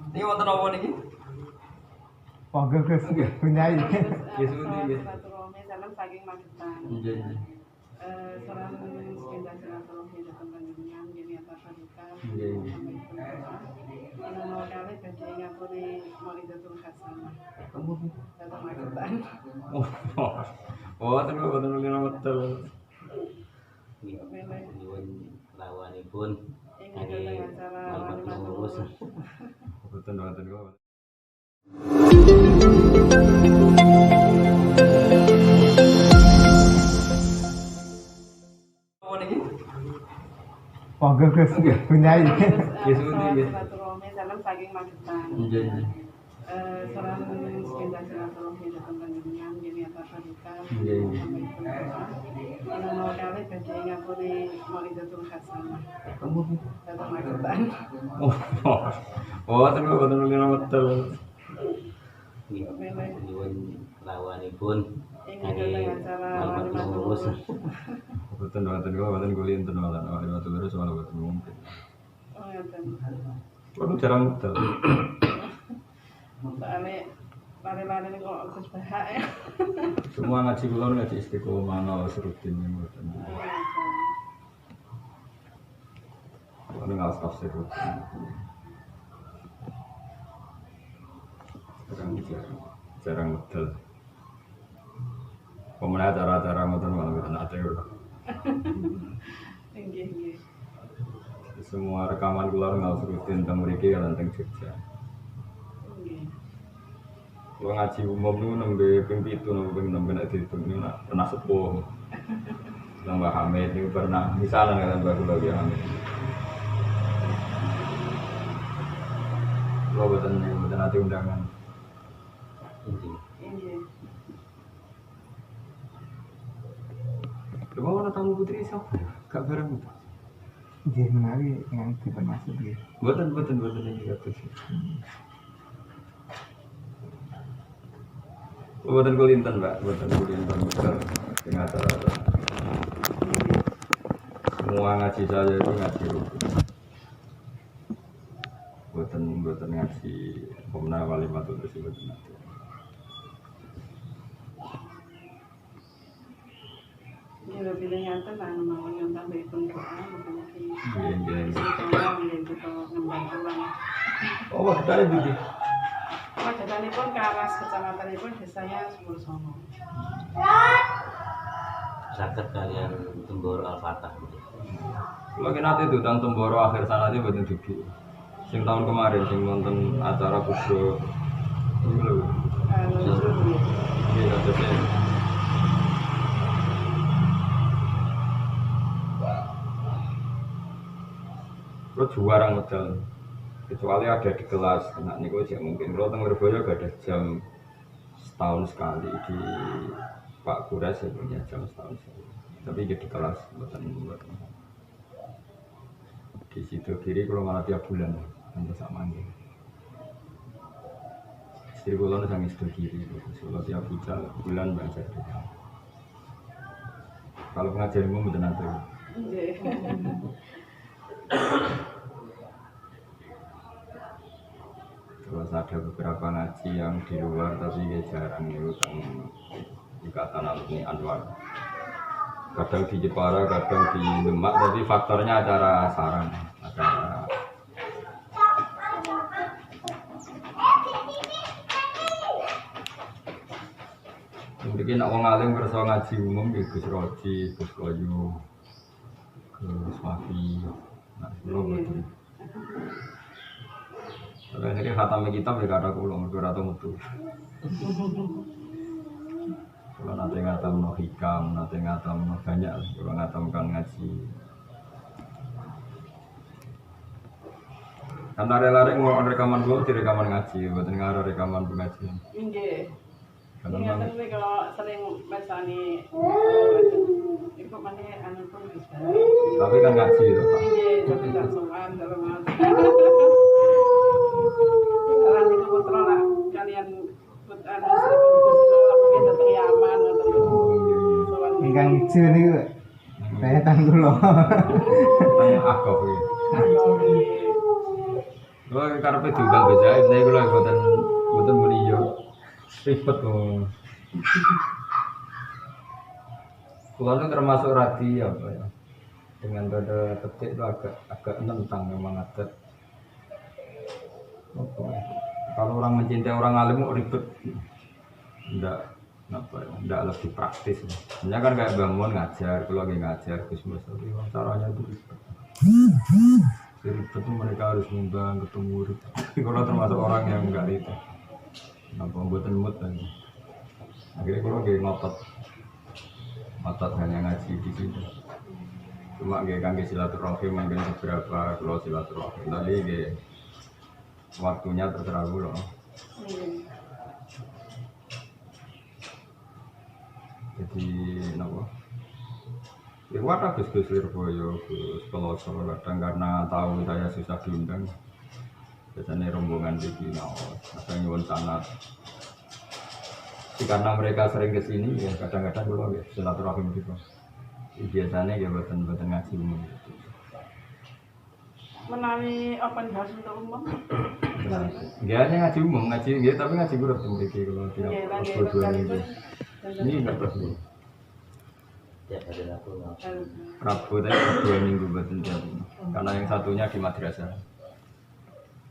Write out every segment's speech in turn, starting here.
Ini wonten apa niki? Monggo Gus, punyai. Yes, pundi nggih. Silaturahmi salam saking Magetan. Nggih, nggih. Salam sepeda silaturahmi datang panjenengan gini atas paduka. Nggih, nggih. Ana mau kali badhe ngapuri Maulidatul Hasanah. Kamu Datang Magetan. Oh, terus boten kena betul. Nyuwun lawanipun Ing kangge acara malmat wali lurus. Boten kok. Apa niki? Monggo Gus, punyai. Yes, pundi nggih. Silaturahmi salam saking Magetan. Nggih, nggih. Salam sepeda silaturahmi datang panjenengan gini atas paduka. Nggih, nggih. Ana mau kali badhe ngapuri Maulidatul Hasanah. Kamu Datang Magetan. Oh, terus boten kena betul. Nyuwun lawanipun Ing kangge acara malmat wali lurus. Boten kok boten kuli enten malah awake watu lurus malah boten mungkin. Oh, ngoten. Kudu jarang betul. Soale lari-lari kok Gus Bahak ya. Semua ngaji kula ngaji istiqomah nol serutin ngoten. Ono ngaos tafsir rutin. Jarang betul. Pemenang acara-acara ngoten malah boten ate kula. Nggih, nggih. Semua rekaman kula ngaos rutin teng mriki kan teng Jogja. Nggih. Kalau ngaji umum itu nembe ping 7 nembe ping 6 nek dihitung ini pernah sepuh. Mbah Hamid itu pernah misalnya dengan Mbah Kula ya Hamid. Kula boten ate undangan. Inggih. Nggih. Lha ana tamu putri sapa? Gak bareng. Nggih menawi yang termasuk nggih. Boten iki kados. Boten kulinten, Mbak. Boten kulinten betul. Sing acara. Semua ngaji saya itu ngaji rukun. Boten ngaji pemenang walimatul lurus boten nate. Ini pilih nganten anu mawon yang tambahipun doa mugi-mugi. Nggih. Tolong nggih kita ngembang ulang. Oh, wakdane pundi? Wadatanipun ke aras kecamatanipun desanya Sumur Songo. Saged kalian Temboro Al-Fatah. Kalau kita nanti tutang Temboro akhir sana aja buatin dugi. Sing tahun kemarin sing nonton acara kubro ini loh. Iya terusnya. Terus juara modal. Kecuali ada di kelas, nah ini kok mungkin. Kalau tengah Lirboyo gak ada jam setahun sekali di Pak Kures saya punya jam setahun sekali. Tapi di kelas buatan. Di situ kiri kalau malah tiap bulan sampai sama ini. Istri kalau nang situ kiri, kalau tiap bulan belajar. Kalau pengajar umum betul nanti. Terus ada beberapa ngaji yang di luar tapi ya jarang itu ikatan alumni Anwar. Kadang di Jepara, kadang di Demak, tapi faktornya acara sarang, acara. Mungkin nak wong alim kersa ngaji umum di Gus Roji, Gus Koyu, Gus Mafi, nah sebelum itu. Kalau ini khatam kitab ya kata kulo mereka atau mutu. Kalau nanti ngatam no hikam, nanti ngatam no banyak. Kalau ngatam kan ngaji. Karena lari ngomong rekaman gue, di rekaman ngaji, buatin ngarah rekaman pengajian. Nggih. Karena Ini kalau sering bacani itu mana anu pun bisa. tapi kan ngaji itu Pak. Nggih, tapi tak sowan dalam hati. Kalau itu putra lah kalian putra sering kita teriaman atau sowan Ingkang ijo niku saya tanggulo. Tanya akov ya. Kalau karena diundang bejaib, nih kalau buatan beliau ribet tuh. Kalau itu termasuk rati apa ya? Dengan pada petik itu agak nentang memang ada. Apa ya? Kalau orang mencintai orang alim ribet, enggak apa ya? Enggak lebih praktis. Sebenarnya kan kayak bangun ngajar, kalau lagi ngajar, Gus tapi caranya itu ribet. Ribet itu mereka harus ngundang ketemu ribet. Kalau termasuk orang yang enggak itu, apa buatan mood lagi. Akhirnya kalau lagi ngotot hanya ngaji di situ. Cuma gak kangge silaturahim mungkin beberapa kalau silaturahim tadi gak waktunya terserah dulu. Jadi napa? Ya wadah Gus Lirboyo, Gus Peloso kadang karena tahu saya susah diundang. Biasanya rombongan di Cina, ada nyuwun sanat. Karena mereka sering kesini ya kadang-kadang dulu ya silaturahim gitu. Biasanya ya buatan ngaji umum. Menawi open house untuk umum. Dia hanya ngaji umum, dia tapi ngaji guru memiliki kalau tidak dua minggu. Ini enggak perlu. Tiap hari Rabu tapi 2 minggu buatan tiap. Karena yang satunya di madrasah.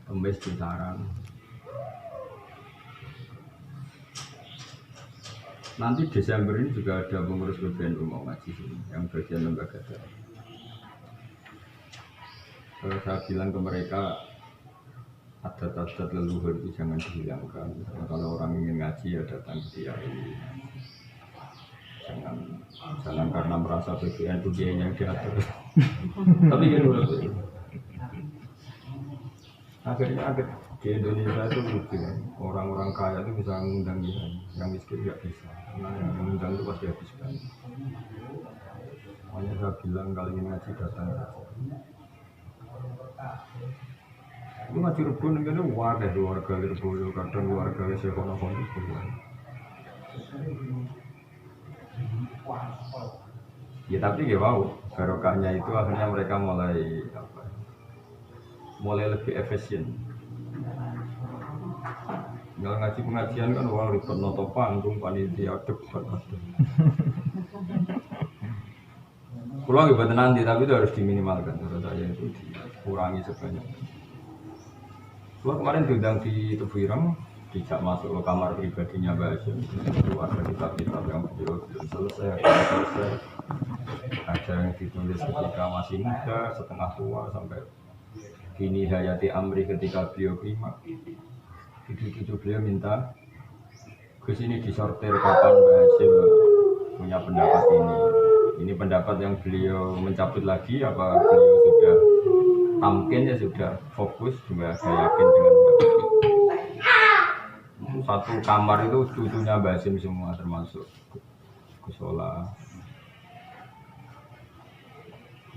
Kemis di sarang. Nanti Desember ini juga ada pengurus PBNU mau ngaji sini, yang bagian lembaga dakwah. Saya bilang ke mereka, adat-adat leluhur itu jangan dihilangkan. Kalau orang ingin ngaji ya datang ke kiai. Jangan karena merasa PBNU dia yang diatur. Tapi kan menurut itu. Akhirnya di Indonesia itu lucu kan, orang-orang kaya itu bisa mengundang dia, yang miskin nggak bisa. Nah, yang mengundang itu pasti habiskan. Makanya saya bilang kali ini ngaji datang saja. Itu ngaji Rebun ini wadah di warga Lirboyo, kadang warga Sekolah-Kolah itu ya tapi ya wow, barokahnya itu akhirnya mereka mulai lebih efisien. Kalau ngaji pengajian kan wah ribet noto panggung panitia debat. Pulau ibadah nanti tapi itu harus diminimalkan. Menurut saya itu dikurangi sebanyak. Pulau kemarin diundang di Tebuireng, tidak masuk ke kamar pribadinya Mbak Asyik. Itu ada kitab-kitab yang belum selesai. Ada yang ditulis ketika masih muda, setengah tua sampai kini hayati amri ketika beliau prima. Itu beliau minta ke sini disortir kapan Mbak Hasim punya pendapat ini. Ini pendapat yang beliau mencabut lagi apa beliau sudah tamkin ya sudah fokus juga saya yakin dengan pendapat itu. Satu kamar itu cucunya Mbak Hasim semua termasuk Gusola.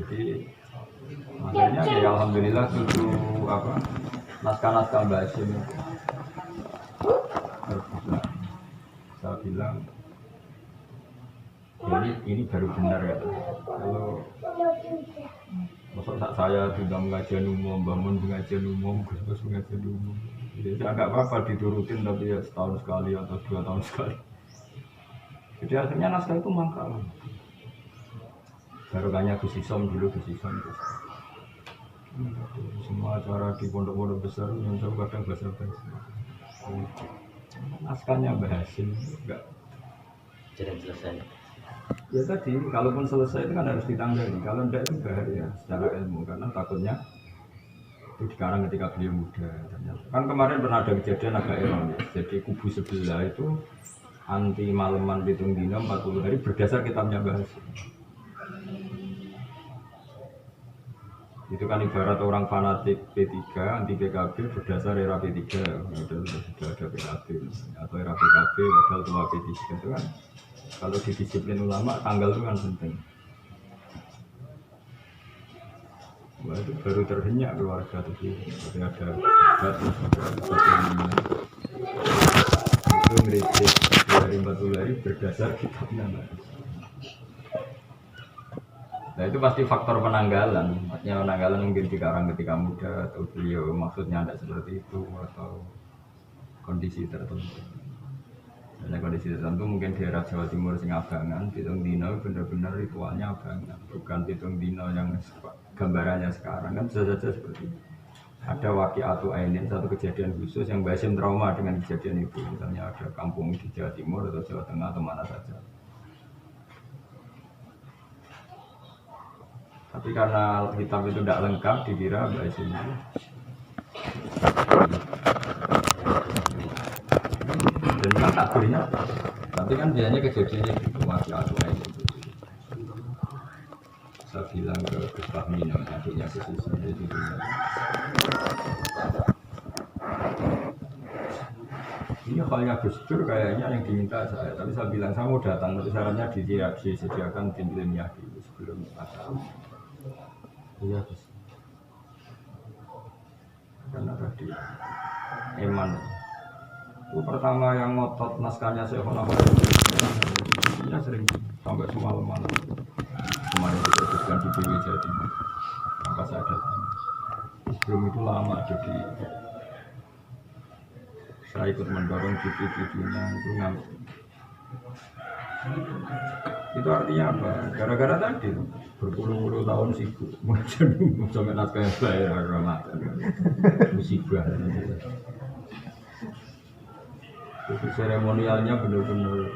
Jadi makanya ya alhamdulillah cucu naskah-naskah Mbak Hasim saya bilang ini baru benar ya. Kalau maksud saya juga pengajian umum, bangun pengajian umum, Gus pengajian umum. Jadi agak apa-apa diturutin tapi ya setahun sekali atau 2 tahun sekali. Jadi akhirnya naskah itu mangkal. Barokahnya Gus Isom dulu Gus Isom. Semua acara di pondok-pondok besar yang coba kadang bahasa-bahasa. Naskahnya Mbak Hasim enggak jadi selesai. Ya tadi, kalaupun selesai itu kan harus ditanggali. Kalau enggak itu bahaya secara ilmu karena takutnya itu dikarang ketika beliau muda. Ternyata. Kan kemarin pernah ada kejadian agak ironis. Jadi kubu sebelah itu anti maleman pitung dina 40 hari berdasar kitabnya Mbak Hasim. Itu kan ibarat orang fanatik P3, anti PKB berdasar era P3, sudah ada PKB atau era PKB padahal tua P3 itu kan kalau di disiplin ulama tanggal itu kan penting. Wah itu baru terhenyak keluarga itu, jadi ada debat itu ngeritik dari 40 hari berdasar kitabnya. Nah Nah itu pasti faktor penanggalan. Maksudnya penanggalan mungkin dikarang ketika muda atau beliau maksudnya tidak seperti itu atau kondisi tertentu. Karena kondisi tertentu mungkin daerah Jawa Timur sing abangan, pitung dino benar-benar ritualnya abangan, bukan pitung dino yang gambarannya sekarang kan bisa saja seperti itu. Ada waqi'atu ainin, satu kejadian khusus yang Basim trauma dengan kejadian itu. Misalnya ada kampung di Jawa Timur atau Jawa Tengah atau mana saja. Tapi karena kitab itu tidak lengkap, dikira Basim itu. Dan kan takdirnya, tapi kan biasanya kejadiannya gitu, waqi'atu ainin itu. Saya bilang ke Gus Fahmino, adiknya kesusun itu. Ini halnya Gus Dur kayaknya yang diminta saya, tapi saya bilang saya mau datang, tapi syaratnya disediakan tim ilmiah dulu sebelum acara. Iya Gus. Karena tadi Eman itu pertama yang ngotot naskahnya saya ya sering sampai semalam-malam. Kemarin diteruskan di BW Jawa Timur. Maka saya datang. Sebelum itu lama jadi saya ikut mendorong video-videonya itu ngambil. Itu artinya apa? Gara-gara tadi berpuluh-puluh tahun sibuk sampai naskah yang saya ramatan musibah. Itu seremonialnya benar-benar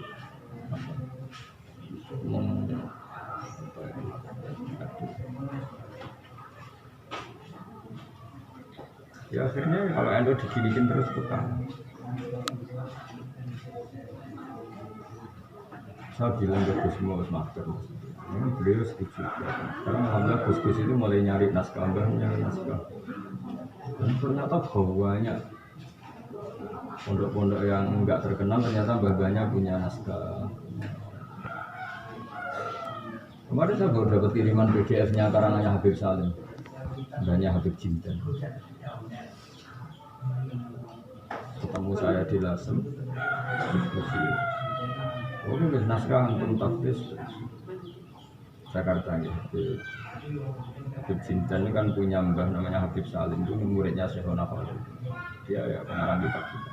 ya akhirnya kalau Endo diginiin terus petang. Saya bilang ke Gus Mus Master, ini beliau setuju. Karena alhamdulillah Gus itu mulai nyari naskah, nyari naskah. Dan ternyata banyak pondok-pondok yang enggak terkenal ternyata banyak punya naskah. Kemarin saya baru dapat kiriman PDF-nya karangannya Habib Salim, banyak Habib Jinten. Ketemu saya di Lasem, diskusi. Oh, ini naskah antum tafsir Jakarta gitu. Habib Jinten ini kan punya mbah namanya Habib Salim, itu muridnya Syekhona Khalil. Dia ya pengarang kitab kita.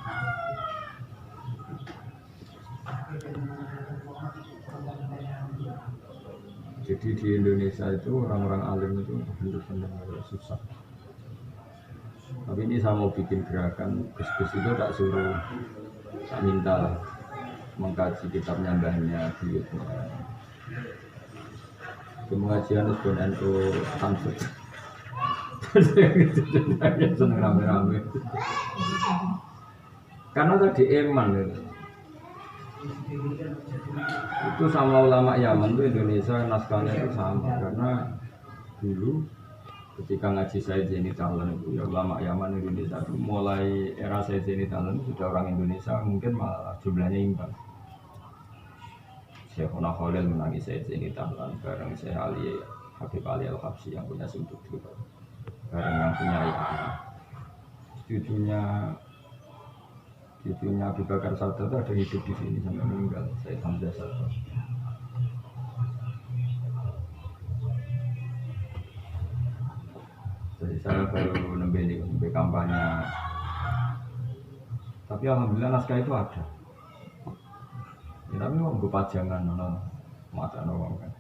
Jadi di Indonesia itu orang-orang alim itu benar-benar susah. Tapi ini saya mau bikin gerakan, Gus-Gus itu tak suruh, tak minta mengkaji kitabnya mbahnya, buyutnya. Pengajian itu pun NU Samsud. Seneng rame-rame. Karena tadi Eman itu sama ulama Yaman itu Indonesia naskahnya itu sama karena dulu ketika ngaji Said Zaini Tahlan itu ya ulama Yaman Indonesia itu mulai era Said Zaini Tahlan itu sudah orang Indonesia mungkin malah jumlahnya imbang. Syekhona Khalil menangi Said Zaini Tahlan bareng Syekh Ali Habib Ali Al-Habsyi yang punya sudut juga bareng yang punya cucunya Abu Bakar Sadar itu ada hidup di sini sampai meninggal, Said Hamzah Sadar. Jadi saya baru nembe kampanye. Tapi alhamdulillah naskah itu ada. Ya, tapi mau gue pajangan, mata nawang kan.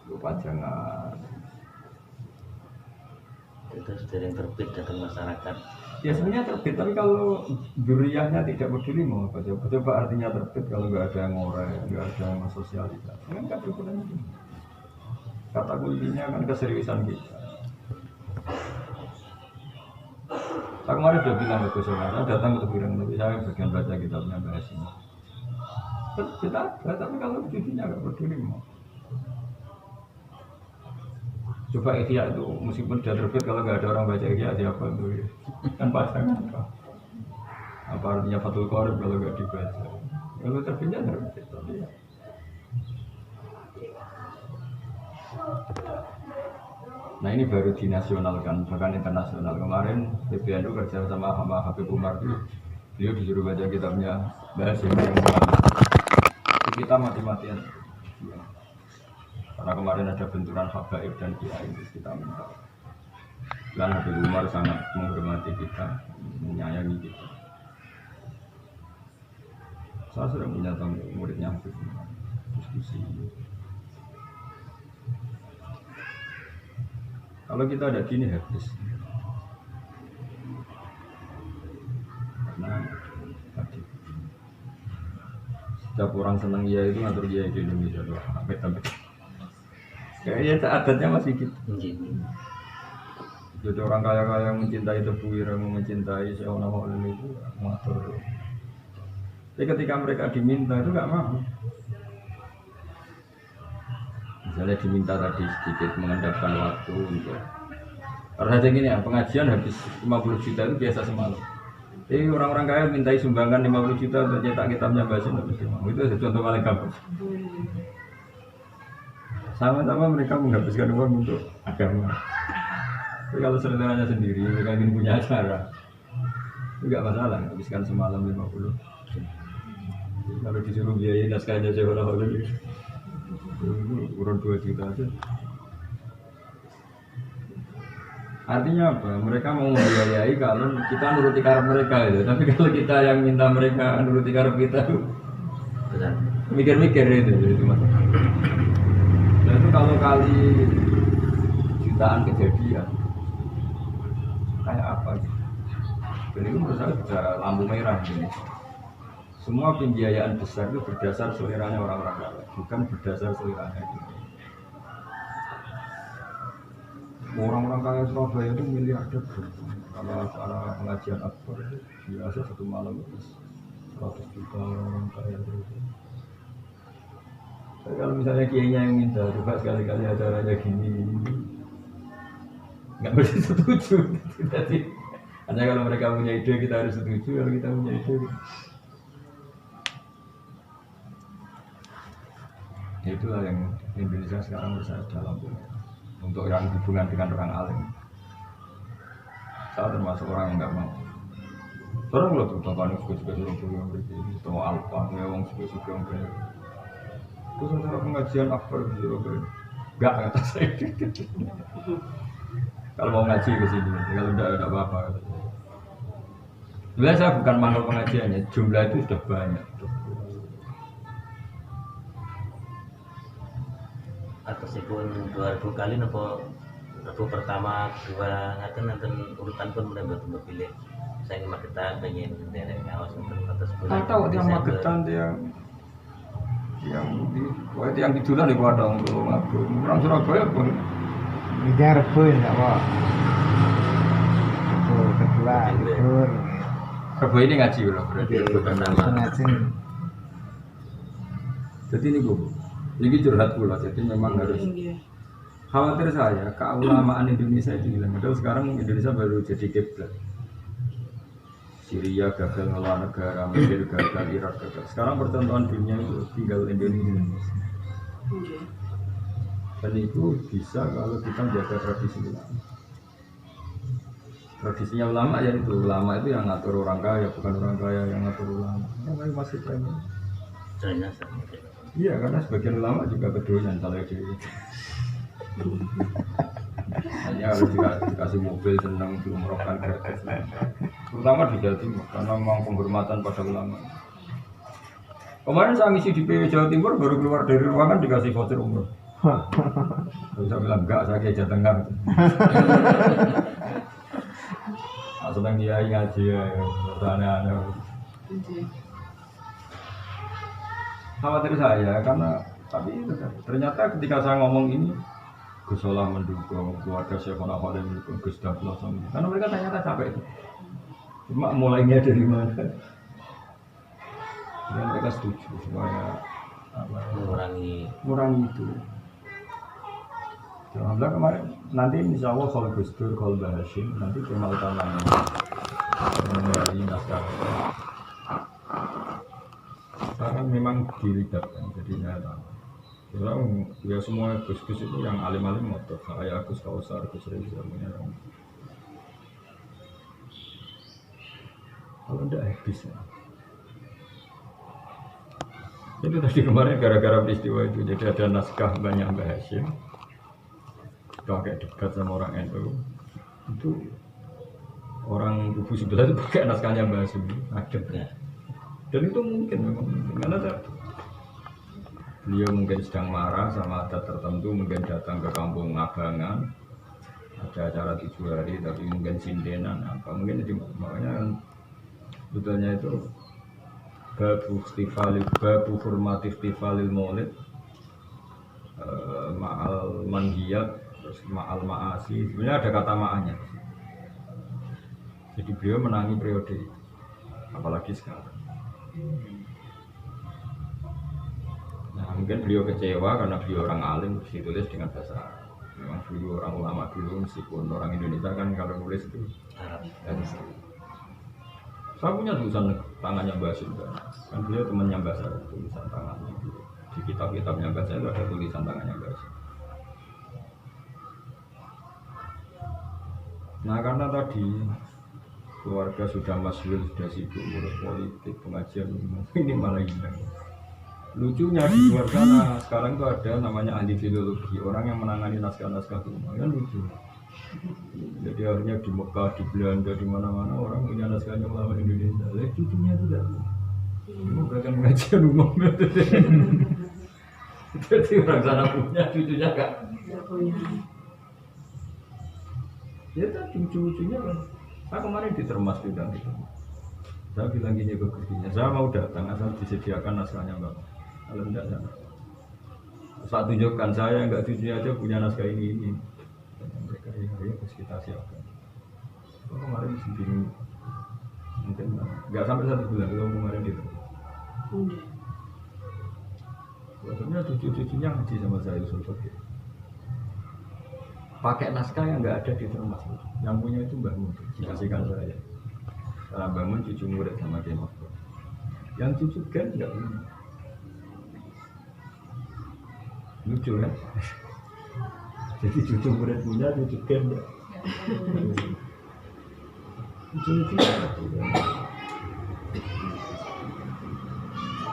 Gue pajangan. Itu sudah yang terbit datang masyarakat. Ya sebenarnya terbit, tapi kalau duriahnya tidak peduli mau apa coba artinya terbit kalau nggak ada yang ngorek, nggak ada yang sosialisasi, kan nggak berguna itu. Kata kuncinya kan keseriusan kita. Saya kemarin udah bilang ke Gus saya datang ke Birang, tapi saya bagian baca kitabnya bahas ini. Terbit ada, tapi kalau cucunya nggak peduli mau. Coba Ihya itu meskipun sudah terbit kalau nggak ada orang baca Ihya siapa itu kan pasangan apa artinya Fathul Qorib kalau nggak dibaca kalau terbitnya terbit tapi ya. Nah ini baru dinasionalkan bahkan internasional kemarin PBNU kerja sama Habib Umar itu beliau disuruh baca kitabnya bahas yang kita mati-matian. Karena kemarin ada benturan habaib dan kiai, terus kita minta. Dan Habib Umar sangat menghormati kita, menyayangi kita. Saya sudah punya tamu muridnya Habib Umar, diskusi. Kalau kita ada gini habis. Karena tadi setiap orang senang dia itu ngatur dia di Indonesia doang. Tapi kayaknya adatnya masih gitu. Jadi orang kaya-kaya yang mencintai tebu ireng, mencintai seolah-olah itu mengatur. Tapi ketika mereka diminta itu nggak mau. Misalnya diminta tadi sedikit mengendapkan waktu untuk. Harus aja gini ya, pengajian habis 50 juta itu biasa semalam. Jadi orang-orang kaya mintai sumbangan 50 juta untuk cetak kitabnya bahasa Indonesia. Itu contoh paling gampang. Sama-sama mereka menghabiskan uang untuk agama. Tapi kalau saudaranya sendiri, mereka ingin punya acara, itu nggak masalah, habiskan semalam 50. Kalau disuruh biayai naskahnya seolah-olah itu kurang 2 juta aja. Artinya apa? Mereka mau membiayai kalau kita nuruti karep mereka itu. Tapi kalau kita yang minta mereka nuruti karep kita, mikir-mikir itu mas. Dan itu kalau kali jutaan kejadian. Kayak apa gitu. Dan itu menurut saya sudah lampu merah ini. Semua pembiayaan besar itu berdasar seleranya orang-orang kaya, bukan berdasar seleranya itu. Orang-orang kaya Surabaya itu miliarder. Kalau acara pengajian akbar itu biasa satu malam itu 100 juta orang kaya itu. Tapi kalau misalnya kiainya yang minta, coba sekali-kali acaranya gini, nggak mesti setuju. Jadi hanya kalau mereka punya ide kita harus setuju, kalau kita punya ide itulah yang Indonesia sekarang bersama dalam untuk yang hubungan dengan orang alim. Saya termasuk orang yang nggak mau. Orang lo tuh tampaknya suka-suka Surabaya yang begini, atau Alfa, ya orang suka-suka yang begini. Terus acara pengajian akbar di Surabaya, nggak kata saya. Kalau mau ngaji ke sini, kalau tidak apa-apa. Sebenarnya saya bukan manut pengajiannya, jumlah itu sudah banyak. Atas pun 2000 kali nopo pertama kedua ngaten urutan pun mulai betul pilih. Saya Magetan pengen derek ngawas untuk atas bulan. Tahu yang Magetan yang tiduran di Padang tuh ngaku. Orang Surabaya pun. Ini Rebo enggak kok. Rebo kedua libur. Rebo ini ngaji loh berarti Rebo pertama. Ngaji. Jadi ini Bu. Ini curhat pula, jadi memang harus khawatir saya keulamaan Indonesia itu hilang. Padahal sekarang Indonesia baru jadi kiblat. Syria gagal ngelola negara, Mesir gagal, Irak gagal. Sekarang percontohan dunia itu tinggal Indonesia. Dan itu bisa kalau kita menjaga tradisi ulama. Tradisinya ulama ya itu, ulama itu yang ngatur orang kaya, bukan orang kaya yang ngatur ulama. Yang masih banyak. Iya, karena sebagian ulama juga kedoyan kalau itu. Hanya harus dikasih mobil senang diumrohkan gratis. Terutama di Jawa Timur, karena memang penghormatan pada ulama. Kemarin saya ngisi di PW Jawa Timur, baru keluar dari ruangan dikasih voucher umroh. Saya bilang enggak, saya kayak Jawa Tengah. Senang dia ngaji ya, aneh-aneh. Khawatir saya karena tapi itu kan ternyata ketika saya ngomong ini Gus Solah mendukung keluarga Syekhona Khalil mendukung Gus Daplah karena mereka ternyata capek itu cuma mulainya dari mana dan mereka setuju supaya mengurangi itu. Alhamdulillah kemarin nanti insya Allah kalau Gus Dur kalau Mbah Hashim nanti Kemal Tanang mengenai naskah karena memang dilibatkan jadinya ya semua Gus-Gus itu yang alim-alim motor kayak Gus Kausar, Gus Reza punya kalau tidak habis ya. Itu tadi kemarin gara-gara peristiwa itu, jadi ada naskah banyak Mbah Hashim, itu agak dekat sama orang NU, itu orang kubu sebelah itu pakai naskahnya Mbah Hashim, adem ya. Dan itu mungkin memang mungkin, karena beliau mungkin sedang marah sama adat tertentu, mungkin datang ke kampung Abangan, ada acara 7 hari, tapi mungkin sindenan apa, mungkin jadi makanya kan sebetulnya itu babu hurmatif tifalil maulid ma'al manhiyat terus ma'al ma'asi, sebenarnya ada kata ma'anya. Jadi beliau menangi periode itu, apalagi sekarang. Nah mungkin beliau kecewa karena beliau orang alim, ditulis dengan bahasa Arab. Memang dulu orang ulama dulu, meskipun orang Indonesia kan kalau nulis itu Arab. Saya punya tulisan tangannya Mbah Hashim kan beliau temannya Mbah Hashim, tulisan tangannya di kitab-kitabnya Mbah Hashim ada tulisan tangannya Mbah Hashim. Nah karena tadi keluarga sudah masyhur, sudah sibuk ngurus politik, pengajian, ini malah hilang. Lucunya di luar sana sekarang tuh ada namanya ahli filologi, orang yang menangani naskah-naskah itu, kan lucu. Jadi akhirnya di Mekah, di Belanda, di mana-mana orang punya naskahnya ulama Indonesia. Lihat cucunya itu tidak. Bukan pengajian umum. Jadi orang sana punya, cucunya enggak. Ya tadi cucunya kan. Saya kemarin ditermas bidang itu. Saya bilang gini ke kudinya, saya mau datang asal disediakan naskahnya Mbak. Kalau tidak sana. Saat tunjukkan saya enggak cucunya aja punya naskah ini. Mereka ya terus kita siapkan. Kemarin sendiri mungkin nggak sampai 1 bulan kalau kemarin itu. Sebetulnya cucu-cucunya ngaji sama saya Yusuf Fakih. Pakai naskah yang nggak ada di termas. Yang punya itu Mbah Mun, dikasihkan saya. Karena Mbah Mun cucu murid sama Kiai Makbul. Yang cucu kan nggak punya. Lucu kan? Jadi cucu murid punya, cucu kan ya. Cucu.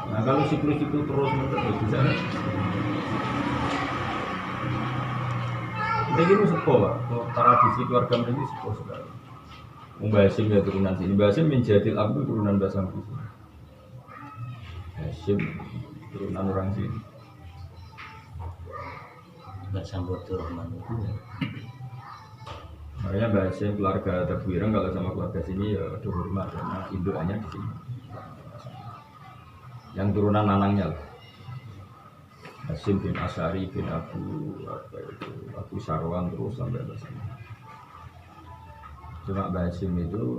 Nah kalau siklus itu terus menerus bisa kan? Ini sekolah, tradisi keluarga ini sekolah sekali. Mbah Hashim ya turunan sini, Mbah Hashim menjadi Abdul turunan Mbah Sambi. Hashim turunan orang sini. Bersambutur Rahman. Makanya Mbah Hashim keluarga Tebuireng kalau sama keluarga sini ya ada hormat karena indukannya di sini. Yang turunan nanangnya lah. Hashim bin Asyari bin Abu Sarwan terus sampai ke sini. Cuma Mbah Hashim itu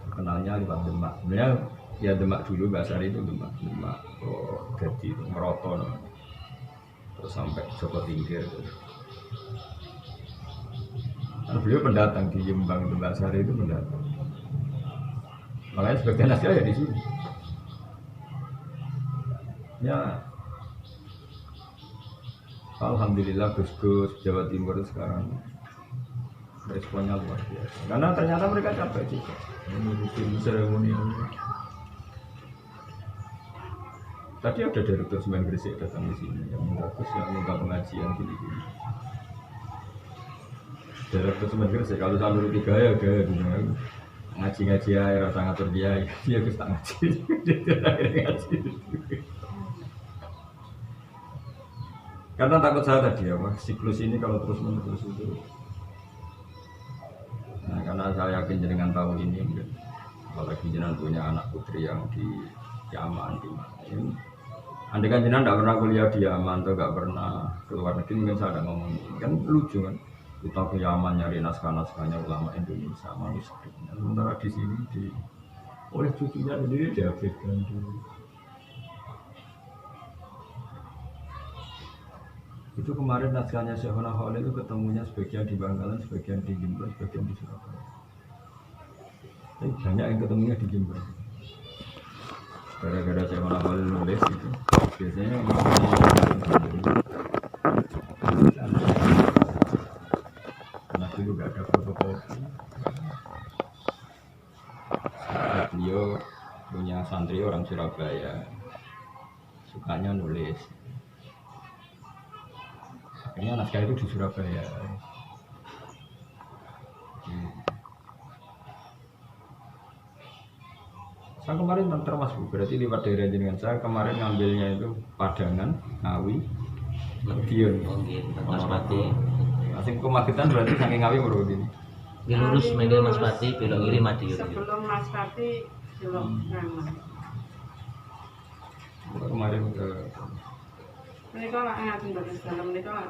terkenalnya lewat Demak. Sebenarnya ya Demak dulu, Mbah Asyari itu Demak Gadi itu Meroto terus sampai Joko Tingkir. Karena beliau pendatang di Jembang, Mbah Asyari itu pendatang. Makanya sebagian naskah ya di sini. Ya alhamdulillah Gus-Gus Jawa Timur sekarang responnya luar biasa. Karena ternyata mereka capek juga mengurusin seremoni. Tadi ada dari Semen Gresik datang di sini yang bagus, yang minta pengajian gini-gini. Dari Semen Gresik kalau saya menurut tiga ya gaya ngaji-ngaji air rasa ngatur dia, dia Gus tak ngaji, dia ngaji. Karena takut saya tadi ya, siklus ini kalau terus menerus itu. Nah, karena saya yakin jenengan tahun ini, apalagi jenengan punya anak putri yang di Yaman di mana. Andai kan jenengan tidak pernah kuliah di Yaman atau tidak pernah keluar negeri, mungkin saya ada ngomong kan lucu kan. Kita ke Yaman nyari naskah-naskahnya ulama Indonesia, manuskripnya. Sementara di sini oleh cucunya sendiri dihabiskan dulu. Itu kemarin naskahnya Syekhona Khalil itu ketemunya sebagian di Bangkalan, sebagian di Jember, sebagian di Surabaya. Tapi banyak yang ketemunya di Jember. Gara-gara Syekhona Khalil nulis itu, biasanya karena dulu gak ada fotokopi. Beliau punya santri orang Surabaya. sukanya nulis. Akhirnya naskah itu di Surabaya. Saya kemarin termasuk berarti lewat daerah jenengan. Saya kemarin ngambilnya itu Padangan, Ngawi, Madiun. Mungkin Mas Pati. Asing kemagetan berarti saking Ngawi baru ini. Ini lurus menuju Mas Pati, belok kiri Madiun. Sebelum Mas Pati belok kanan. Kemarin ke Mereka lah ngatin dari dalam mereka lah.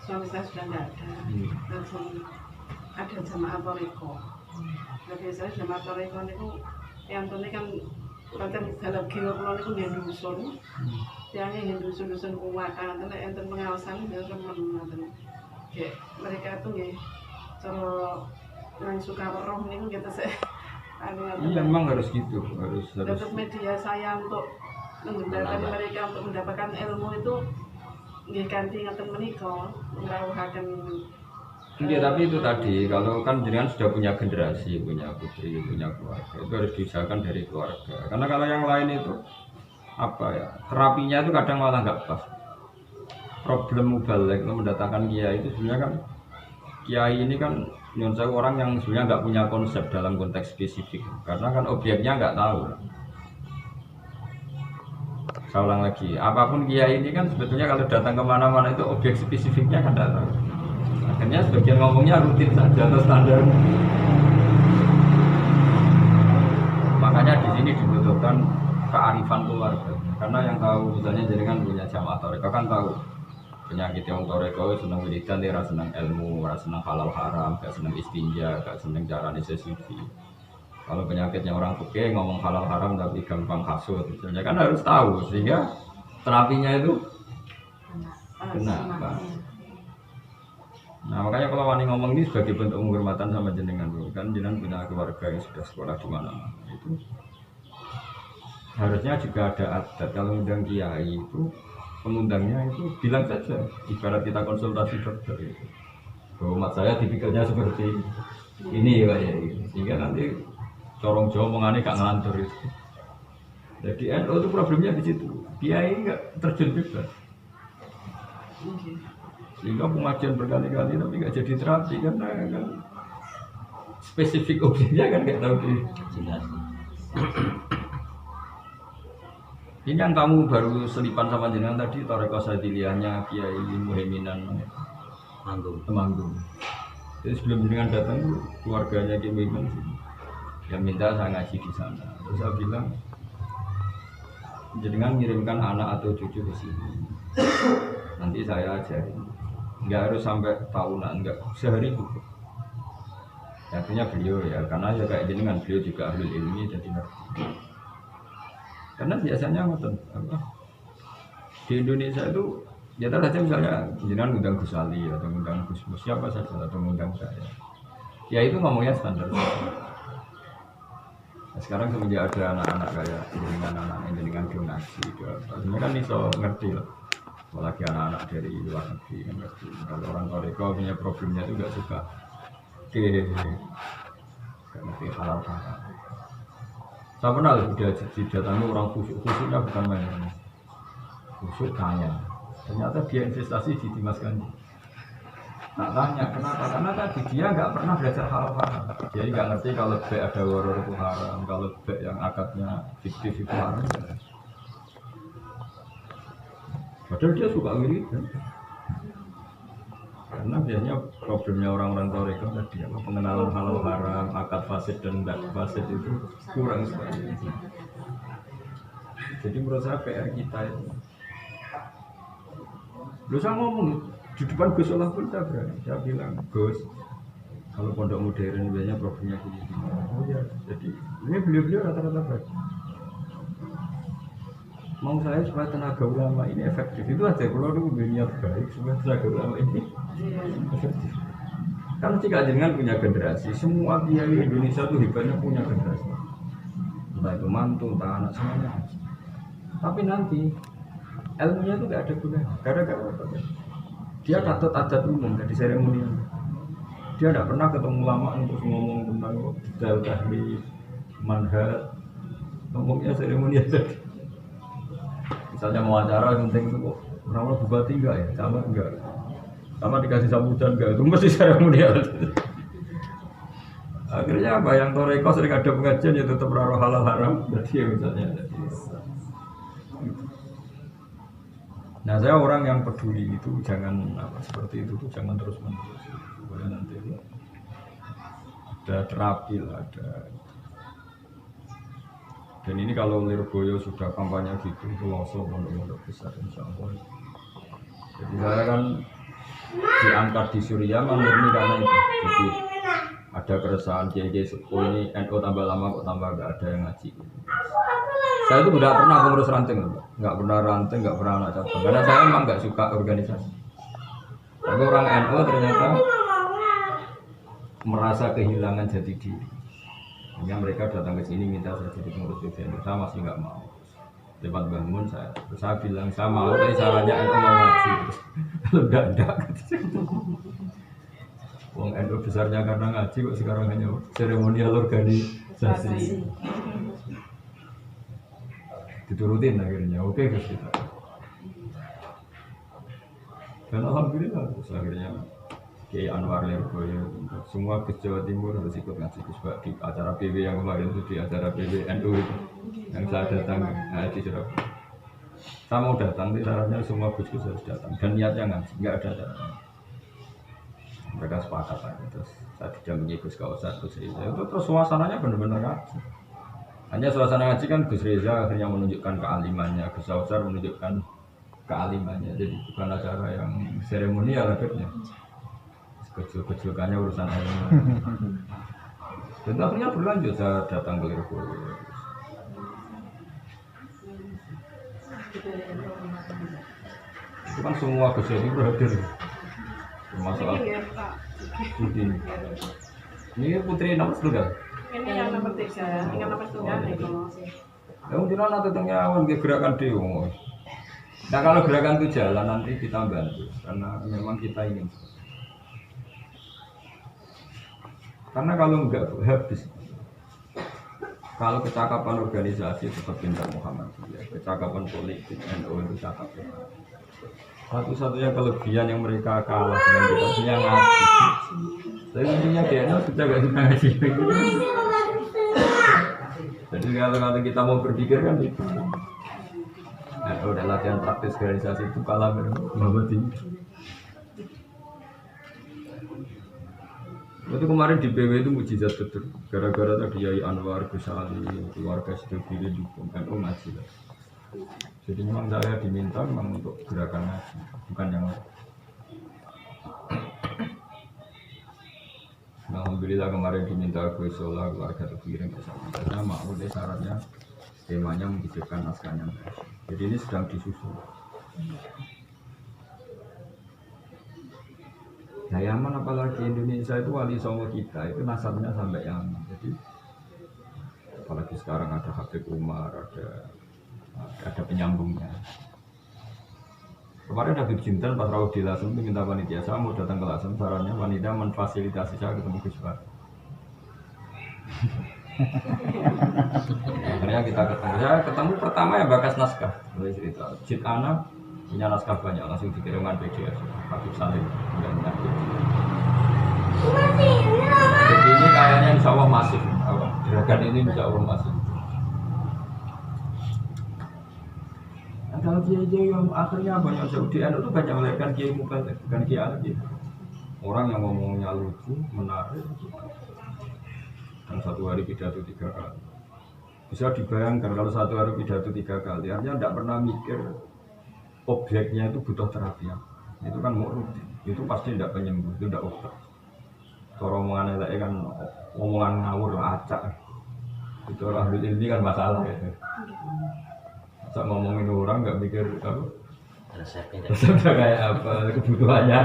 Suami saya sudah tidak ada. Langsung ada jamaah toriko. Nah, biasanya jamaah toriko itu yang penting kan bahkan dalam kilo pulau itu dia dusun. Yang yang dusun-dusun kuat, nanti enten pengawasan dia teman nanti. Kayak mereka tuh ya cara yang suka roh ini kita saya. Iya memang harus gitu, harus. Tetap media saya untuk menggunakan mereka untuk mendapatkan ilmu itu nggih kanthi ngaten menika ngrawuhaken. Iya, tapi itu tadi kalau kan jenengan sudah punya generasi, punya putri, punya keluarga, itu harus diusahakan dari keluarga. Karena kalau yang lain itu apa ya, terapinya itu kadang malah nggak pas. Problem mubalek itu mendatangkan kiai itu sebenarnya kan kiai ini kan nyuwun sewu orang yang sebenarnya nggak punya konsep dalam konteks spesifik, karena kan objeknya nggak tahu. Saya ulang lagi, apapun kiai ini kan sebetulnya kalau datang kemana-mana itu objek spesifiknya kan tidak tahu. Akhirnya sebagian ngomongnya rutin saja atau standar. Makanya di sini dibutuhkan kearifan keluarga. Karena yang tahu misalnya jenengan punya jamaah toreko kan tahu penyakit yang toreko senang wiridan, dia senang ilmu, senang halal haram, gak senang istinja, gak senang cara nesesiti. Kalau penyakitnya orang fikih ngomong halal haram tapi gampang hasut, misalnya kan harus tahu sehingga terapinya itu kena. Nah makanya kalau wani ngomong ini sebagai bentuk penghormatan sama jenengan, kan jenengan punya keluarga yang sudah sekolah di mana-mana itu harusnya juga ada adat kalau undang kiai itu pengundangnya itu bilang saja, ibarat kita konsultasi dokter itu bahwa umat saya tipikalnya seperti ini ya ya, sehingga nanti corong Jawa mengenai gak ngelantur itu. Jadi NU itu problemnya di situ, kiai nggak terjun bebas. Sehingga pengajian berkali-kali tapi nggak jadi terapi karena kan spesifik objeknya kan nggak tahu Jelas. Ini yang kamu baru selipan sama jenengan tadi Toreko Sadiliahnya Kiai Muhaiminan Temanggung. Jadi sebelum jenengan datang tuh keluarganya Kiai Muhaiminan yang minta saya ngaji di sana. Terus saya bilang jenengan ngirimkan anak atau cucu ke sini. Nanti saya ajarin. Enggak harus sampai tahunan, enggak sehari cukup. Artinya beliau ya, karena ya kayak jenengan beliau juga ahli ilmi jadi ngerti. Karena biasanya ngoten apa di Indonesia itu ya saja misalnya jenengan undang Gus Ali atau undang Gus Mus siapa saja atau undang saya. Ya itu ngomongnya standar. Nah, sekarang semenjak ada anak-anak kayak jenengan donasi itu artinya kan iso ngerti lah. Apalagi anak-anak dari luar negeri kan ngerti. Kalau orang Toreko punya problemnya itu nggak suka nggak ngerti halal-halal. Saya pernah didatangi orang khusyuknya bukan main khusyuk kaya. Ternyata dia investasi di Dimas Kanjeng. Tak tanya kenapa? Karena tadi dia nggak pernah belajar halal-halal. Jadi nggak ngerti kalau bek ada waror itu haram, kalau bek yang akadnya fiktif itu haram. Padahal dia suka wiridan. Karena biasanya problemnya orang-orang Toreko tadi pengenalan halal haram, akad fasid dan tidak fasid itu kurang sekali. Jadi menurut saya PR kita itu. Lu saya ngomong di depan Gus Olah pun saya berani. Saya bilang Gus, kalau pondok modern biasanya problemnya begini. Oh ya, jadi ini beliau-beliau rata-rata baik. Mau saya supaya tenaga ulama ini efektif itu aja kalau dulu niat baik supaya tenaga ulama ini efektif. Kan jika jenengan punya generasi, semua kiai Indonesia itu hebatnya punya generasi. Entah itu mantu, entah anak semuanya. Tapi nanti ilmunya itu tidak ada gunanya. Gara-gara apa? Dia katut adat umum dari seremonial. Dia tidak pernah ketemu ulama untuk ngomong tentang detail tahlil, manhaj, ngomongnya seremonial tadi. Misalnya mau acara penting itu kok orang bupati enggak ya, sama enggak, sama dikasih sambutan enggak, itu mesti seremonial. Akhirnya apa yang toreko sering ada pengajian ya tetap raro halal haram, berarti ya misalnya. Nah saya orang yang peduli itu jangan apa seperti itu tuh jangan terus menerus supaya nanti ada terapi lah ada. Dan ini kalau Lirboyo sudah kampanye gitu, Peloso pondok-pondok besar insya Allah. Jadi saya kan diangkat di Suriah murni karena itu. Jadi ada keresahan kiai sepuh ini NU tambah lama kok tambah gak ada yang ngaji. Saya itu tidak pernah pengurus ranting, nggak pernah ranting, nggak pernah anak cabang. Karena saya memang nggak suka organisasi. Tapi orang NU ternyata merasa kehilangan jati diri. Hanya mereka datang ke sini minta saya jadi pengurus BPN, saya masih nggak mau. Lewat bangun saya bilang saya mau, tapi salahnya NU mau ngaji. Kalau enggak. Wong NU besarnya karena ngaji kok sekarang hanya seremonial organisasi. Diturutin akhirnya, oke Gus kita. Dan alhamdulillah terus akhirnya Kiai Anwar Lirboyo semua ke Jawa Timur harus ikut ngaji Gus Pak di acara PB yang kemarin itu di acara PB NU itu yang saya datang di Surabaya. Saya mau datang, tapi syaratnya semua Gus harus datang dan niatnya ngaji, nggak ada syaratnya. Mereka sepakat aja, terus saya didampingi Gus Kausar, Gus Reza itu terus suasananya benar-benar ngaji. Hanya suasana ngaji kan Gus Reza akhirnya menunjukkan kealimannya, Gus Kausar menunjukkan kealimannya, jadi bukan acara yang seremonial akhirnya. Kecil-kecilkannya urusan ilmu. Dan akhirnya berlanjut saya datang ke Lirboyo. Itu kan semua Gus Yadi berhadir. Termasuk Putri. Ini putri nomor tunggal. Ini yang nomor 3, yang nomor tunggal itu. Ya mungkin nanti tengah awan gerakan demo. Nah kalau gerakan itu jalan nanti kita bantu karena memang kita ingin. Karena kalau enggak habis. Kalau kecakapan organisasi tetap pintar Muhammadiyah, kecakapan politik NU itu cakap. Satu-satunya kelebihan yang mereka kalah dengan kita punya ngaji. Tapi intinya kayaknya sudah gak suka ngaji. Jadi kalau kita mau berpikir kan itu. Nah, udah latihan praktis organisasi itu kalah dengan Muhammadiyah. Waktu kemarin di PW itu mujizat betul. Gara-gara tadi Yai Anwar, Gus Ali, keluarga Sidogiri dukung NU ngaji lah. Jadi memang saya diminta memang untuk gerakan ngaji, bukan yang lain. Alhamdulillah kemarin diminta Gus Sola keluarga Sidogiri bersama. Karena mau deh syaratnya temanya menghidupkan naskahnya. Jadi ini sedang disusun. Nah Yaman apalagi Indonesia itu wali songo kita itu nasabnya sampai Yaman. Jadi apalagi sekarang ada Habib Umar, ada penyambungnya. Kemarin Habib Jintan pas rawuh di Lasem itu minta panitia saya mau datang ke Lasem, sarannya wanita memfasilitasi saya ketemu Gus Pak. Akhirnya kita ketemu. Saya ketemu pertama ya bakas naskah. Mulai cerita. Jid Ana punya naskah banyak langsung dikirimkan PDF. Habib Salim. Jadi ini kayaknya insya Allah masif. Gerakan ini insya Allah masif. Nah, kalau kiai yang akhirnya banyak Saudi itu banyak melahirkan kiai muka bukan kiai lagi. Orang yang ngomongnya lucu, menarik. Dan satu hari pidato 3 kali. Bisa dibayangkan kalau satu hari pidato 3 kali, artinya tidak pernah mikir objeknya itu butuh terapi. Itu kan mau rutin, itu pasti tidak penyembuh, itu tidak obat. Kalau omongan elek kan omongan ngawur acak. Itu orang ini kan masalah ya. Masa ngomongin orang nggak mikir apa? Resepnya kayak apa kebutuhannya.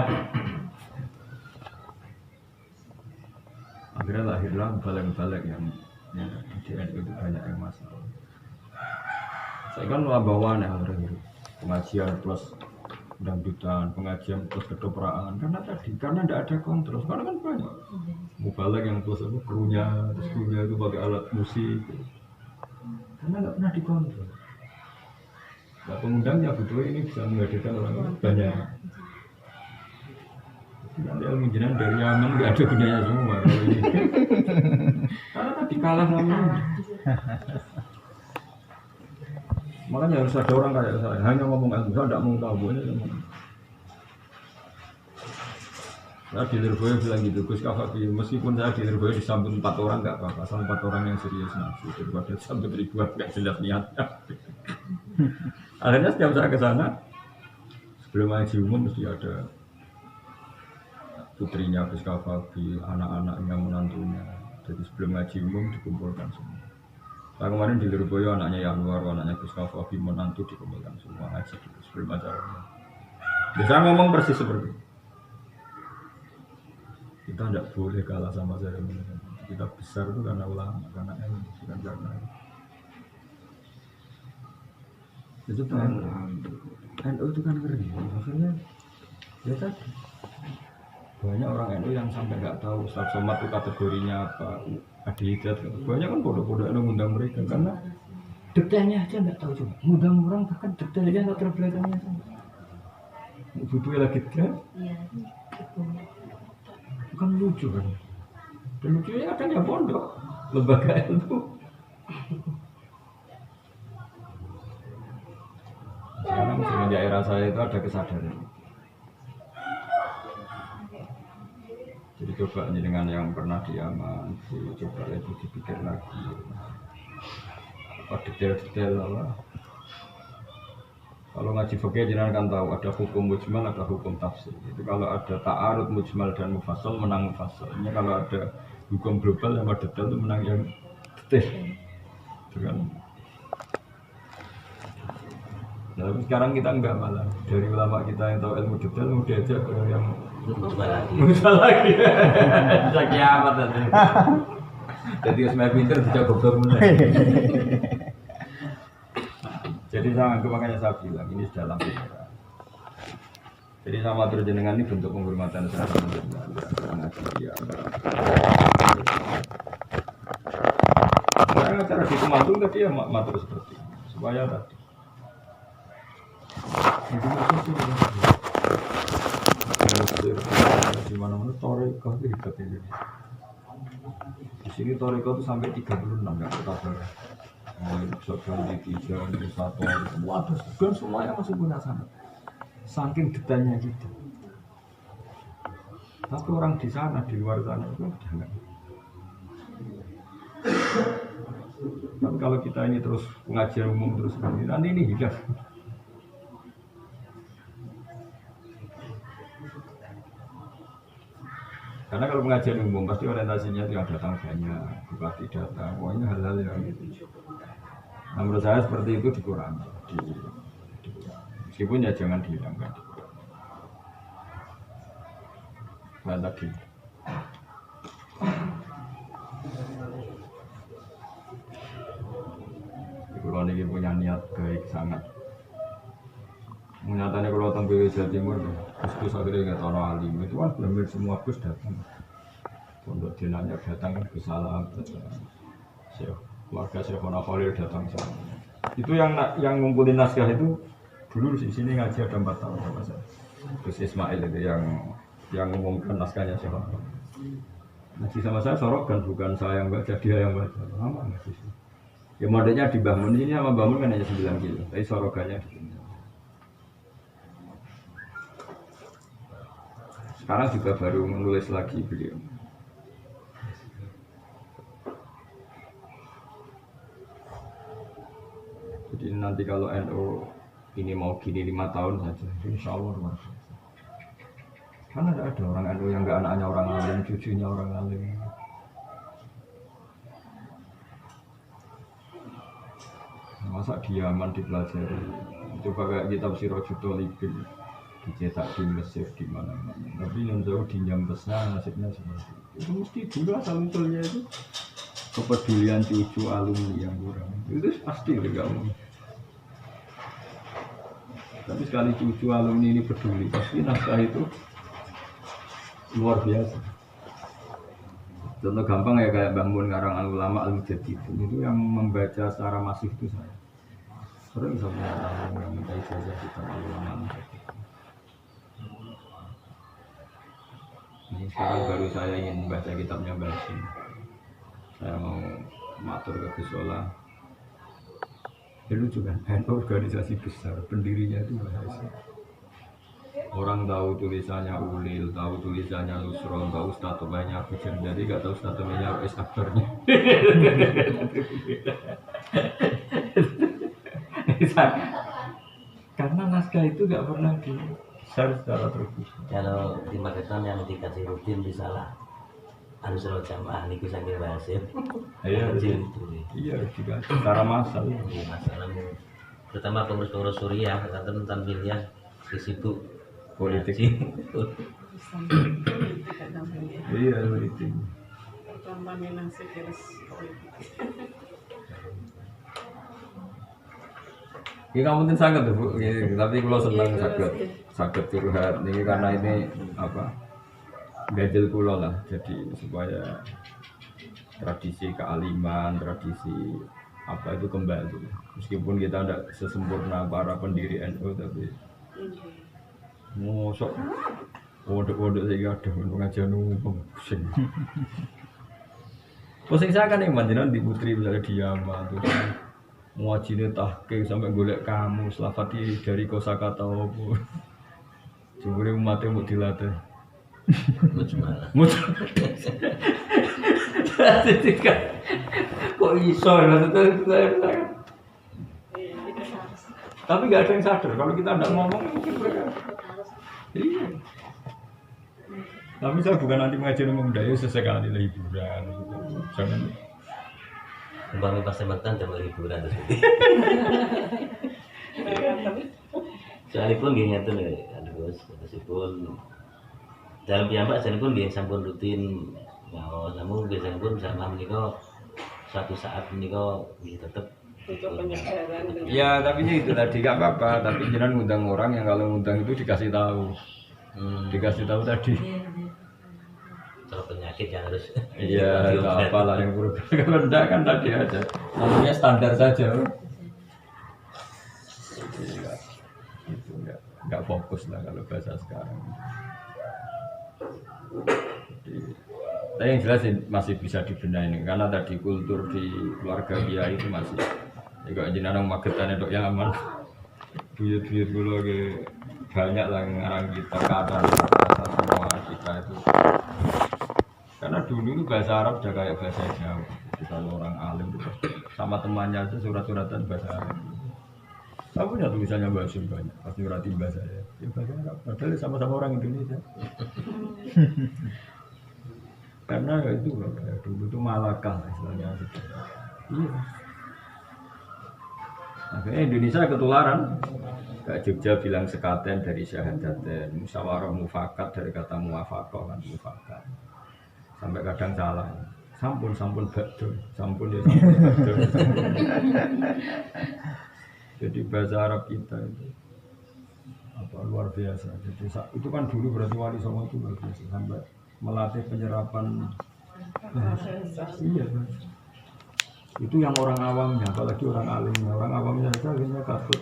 Akhirnya lahirlah balik-balik yang di NU itu banyak yang masalah. Saya kan bawa aneh pengajian plus dangdutan, pengajian plus kedopraan karena tidak ada kontrol. Sekarang kan banyak mubalek yang plus apa krunya, terus krunya itu pakai alat musik karena nggak pernah dikontrol. Nah, pengundangnya butuh ini bisa menghadirkan orang banyak. Nanti ilmu jenengan dari Yaman nggak ada gunanya semua kalau ini. Karena tadi kalah sama. Makanya harus ada orang kayak saya hanya ngomong ilmu, saya tidak mau tahu ini. Saya di Lirboyo bilang gitu, Gus Kafabi, meskipun saya di Lirboyo disambut 4 orang nggak apa-apa, sama 4 orang yang serius nafsu daripada sambut ribuan nggak jelas niatnya. Akhirnya setiap saya ke sana, sebelum ngaji umum mesti ada putrinya Gus Kafabi, anak-anaknya, menantunya. Jadi sebelum ngaji umum dikumpulkan semua. Saya kemarin di Lirboyo anaknya Yanwar, anaknya Gus Kafabi, menantu dikumpulkan semua ngaji dulu sebelum acaranya. Biasanya ngomong persis seperti itu. Kita tidak boleh kalah sama seremoni. Kita besar itu karena ulama, karena ilmu, bukan karena itu kan NU itu kan keren. Maksudnya ya tadi banyak orang NU yang sampai nggak tahu Ustaz Somad itu kategorinya apa, Adi Hidayat. Banyak kan bodoh-bodoh NU ngundang mereka karena detailnya aja nggak tahu juga. Ngundang orang bahkan detailnya nggak terbelakangnya sama. Butuhnya lagi kan? Bukan lucu kan? Dan lucunya kadang ya pondok, lembaga ilmu. Sekarang semenjak era saya itu ada kesadaran. Jadi coba ini dengan yang pernah diaman, coba itu dipikir lagi. Apa detail-detail apa? Kalau ngaji fikih jenengan kan tahu ada hukum mujmal, ada hukum tafsir. Itu kalau ada ta'arud mujmal dan mufassal menang mufassal. Ini kalau ada hukum global sama detail itu menang yang detail. Itu kan. Nah, tapi sekarang kita enggak malah dari ulama kita yang tahu ilmu detail mau diajak ke yang mujmal lagi. Bisa kiamat nanti. Jadi semua pinter bisa goblok mulai. Jadi makanya saya bilang ini sudah lampu merah. Jadi sama matur jenengan ini bentuk penghormatan saya sama jenengan. Saya acara di Temanggung tadi ya matur seperti ini supaya tadi. Itu maksudnya di mana-mana toriko itu hebat ini. Di sini toriko itu sampai 36 nggak ketahuan. Sogan di 3, di 1, semua ada dan semuanya masih punya sana. Saking detailnya gitu. Tapi orang di sana, di luar sana itu jangan. Tapi kalau kita ini terus pengajian umum terus nanti ini hilang. Karena kalau pengajian umum pasti orientasinya itu yang datang banyak, bupati datang, pokoknya hal-hal yang gitu. Nah, menurut saya seperti itu dikurangi, meskipun ya jangan dihilangkan. Nah tadi, kalau ini punya niat baik sangat. Nyatanya kalau datang ke Jawa Timur, Gus akhirnya nggak tahu alim itu kan benar-benar semua Gus datang. Pondok dinanya datang ke Salam, keluarga Syekhona Khalil datang sana. Itu yang ngumpulin naskah itu dulu di sini ngaji ada 4 tahun sama saya. Gus Ismail itu yang ngumumkan naskahnya Syekhona. Ngaji sama saya sorok kan bukan saya yang baca, dia yang baca. Lama ngaji. Ya modelnya di Bangun ini sama Bangun kan hanya 9 kilo, tapi sorokannya di sini. Sekarang juga baru menulis lagi beliau. Jadi nanti kalau NU ini mau gini 5 tahun saja, insya Allah luar biasa. Karena ada orang NU yang nggak anaknya orang alim, cucunya orang alim. Masa diaman dipelajari, coba kayak kitab Sirajul Thalibin dicetak di Mesir di mana-mana. Tapi yang jauh di Nyambesnya nasibnya seperti itu. Mesti dulu asal usulnya itu kepedulian cucu alumni yang kurang. Itu pasti kamu. Tapi sekali cucu alumni ini peduli, pasti naskah itu luar biasa. Contoh gampang ya kayak Bang Mun ngarang ulama al-Mujaddid itu yang membaca secara masif itu saya. Orang bisa punya tamu yang minta ijazah kita ulama. Ini sekarang baru saya ingin membaca kitabnya Basim. Saya mau matur ke Gusola. Ya lucu kan, organisasi besar, pendirinya itu bahasa. Orang tahu tulisannya Ulil, tahu tulisannya Nusron, tahu statusnya Abu Jandari, nggak tahu statusnya Rais Akbarnya. Karena naskah itu nggak pernah di-share secara terbuka. Kalau di Magetan yang dikasih rutin disalah harus selalu jamaah niku saking Basim. Iya, Kecil betul. itu. Iya, juga secara massal. Iya, masalahmu terutama pengurus-pengurus Suriah kata tentang pilihan disibuk Politik. Tidak namanya. Iya, politik. Kampanye nasi keras politik. Ini kamu mungkin sangat tuh Bu, ini, tapi kalau senang sakit curhat ini karena ini apa ganjil pulau lah, jadi supaya tradisi kealiman, tradisi apa itu kembali. Meskipun kita tidak sesempurna para pendiri NU, tapi mosok pondok-pondok saya ada pengajian umum pusing. Pusing saya kan iman jenengan di Putri misalnya Diama tuh muajine tahqiq sampai golek kamu selafati dari kosakata apa. Jebule umatnya mau dilatih. Mujmalah. Kok iso maksudnya tapi nggak ada yang sadar kalau kita tidak ngomong mungkin mereka iya. Tapi saya bukan anti mengajar umum daya sesekali lah hiburan jangan Kembali pas semetan jam liburan terus. Soalipun nggih ngeten lho, Gus, meskipun dalam piyambak pun nggih sampun rutin ngaos, namun biasanya pun sama menika suatu saat menika nggih tetep Untuk penyebaran. ya tapi itu tadi nggak apa-apa tapi jangan ngundang orang yang kalau ngundang itu dikasih tahu tadi kalau penyakit yang harus iya nggak apalah yang berubah kalau enggak kan tadi aja namanya standar saja itu nggak fokus lah kalau bahasa sekarang. Tapi yang jelas masih bisa dibenahi karena tadi kultur di keluarga dia itu masih ya kok jenengan Magetan itu yang aman buyut-buyut dulu banyak lah ngarang kita kata semua kita itu karena dulu itu bahasa Arab udah kayak bahasa Jawa jadi kalau orang alim itu sama temannya aja surat-suratan bahasa Arab aku punya tulisannya bahasa banyak pasti nyuratin bahasa ya bahasa Arab padahal sama-sama orang Indonesia karena itu dulu itu Malakah istilahnya iya. Akhirnya Indonesia ketularan Kak Jogja bilang sekaten dari syahadaten musyawarah mufakat dari kata muafakoh kan mufakat sampai kadang salah sampun bakdo sampun ya sampun bakdo jadi bahasa Arab kita itu apa luar biasa jadi itu kan dulu berarti Wali Songo itu luar biasa sampai melatih penyerapan bahasa iya kan itu yang orang awamnya, apalagi orang alimnya, orang awamnya saja akhirnya takut.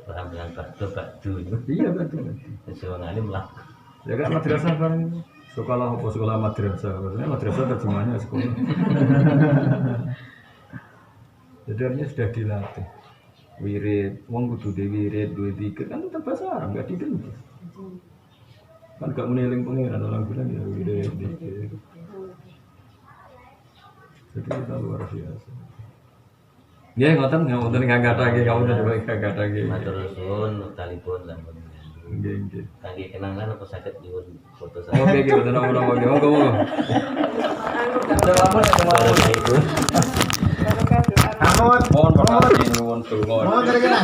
orang bilang bakdo Iya betul. seorang alim lah. Ya kan madrasah bareng itu. Sekolah apa sekolah madrasah, maksudnya madrasah terjemahnya sekolah. Jadi artinya sudah dilatih. Wirid, wong kudu di wirid, duwe zikir kan tetap bahasa Arab, enggak diganti. Kan gak meneling pengiran orang bilang ya wirid, zikir. Jadi kita luar biasa. Ya ngoten ngangkat lagi kamu udah coba ngangkat lagi. Matur suwun talipun sampun. Nggih. Kangge kenangan apa saged nyuwun foto saya. Oke iki bener nomor oke. Monggo. Selamat Ibu. Mohon Pak nyuwun donga. Mau kira-kira.